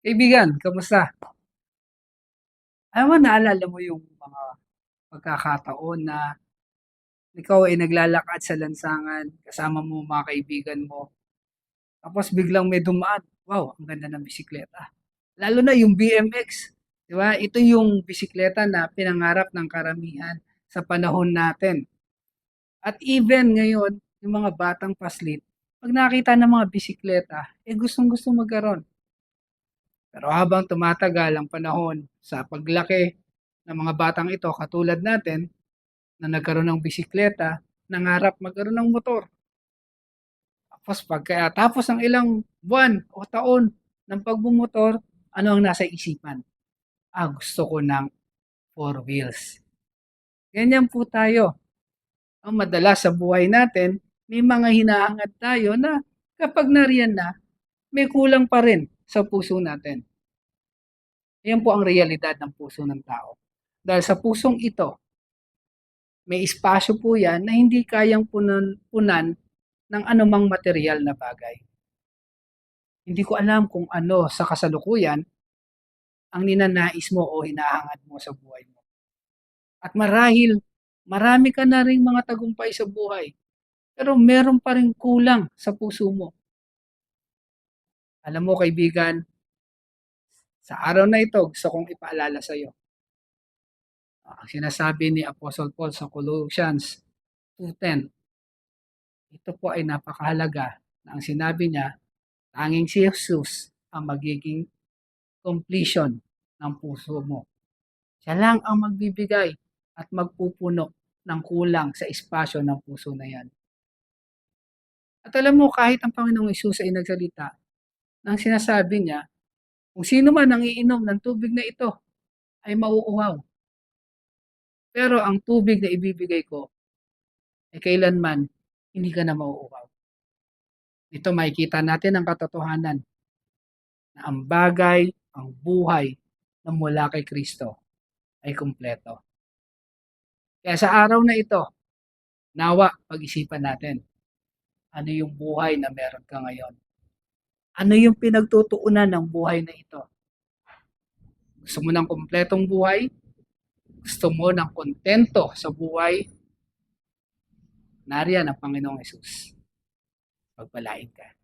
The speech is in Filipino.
Kaibigan, kamusta? Alam mo, naalala mo yung mga pagkakataon na ikaw ay naglalakad sa lansangan, kasama mo mga kaibigan mo, tapos biglang may dumaan. Wow, ang ganda ng bisikleta. Lalo na yung BMX. Di ba? Ito yung bisikleta na pinangarap ng karamihan sa panahon natin. At even ngayon, yung mga batang paslit, pag nakita ng mga bisikleta, gustong gusto magkaroon. Pero habang tumatagal ang panahon sa paglaki ng mga batang ito, katulad natin, na nagkaroon ng bisikleta, nangarap magkaroon ng motor. Tapos pagkatapos ng ilang buwan o taon ng pagbumotor, ano ang nasa isipan? Gusto ko ng four wheels. Ganyan po tayo. Ang madalas sa buhay natin, may mga hinahangad tayo na kapag nariyan na, may kulang pa rin sa puso natin. Yan po ang realidad ng puso ng tao. Dahil sa pusong ito, may espasyo po yan na hindi kayang punan ng anumang material na bagay. Hindi ko alam kung ano sa kasalukuyan ang ninanais mo o hinahangad mo sa buhay mo. At marahil, marami ka na ring mga tagumpay sa buhay, pero meron pa rin kulang sa puso mo. Alam mo kaibigan, sa araw na ito, gusto kong ipaalala sa iyo. Ang sinasabi ni Apostle Paul sa Colossians 2:10, ito po ay napakahalaga na ang sinabi niya, tanging si Jesus ang magiging completion ng puso mo. Siya lang ang magbibigay at magpupuno ng kulang sa espasyo ng puso na yan. At alam mo, kahit ang Panginoong Isus ay nagsalita, nang sinasabi niya, kung sino man ang iinom ng tubig na ito ay mauuhaw. Pero ang tubig na ibibigay ko ay kailanman hindi ka na mauuhaw. Dito makikita natin ang katotohanan na ang bagay, ang buhay na mula kay Kristo ay kumpleto. Kaya sa araw na ito, nawa pag-isipan natin, ano yung buhay na meron ka ngayon? Ano yung pinagtutuunan ng buhay na ito? Gusto mo ng kumpletong buhay? Gusto mo ng kontento sa buhay? Nariyan ang Panginoong Yesus. Pagpalain ka.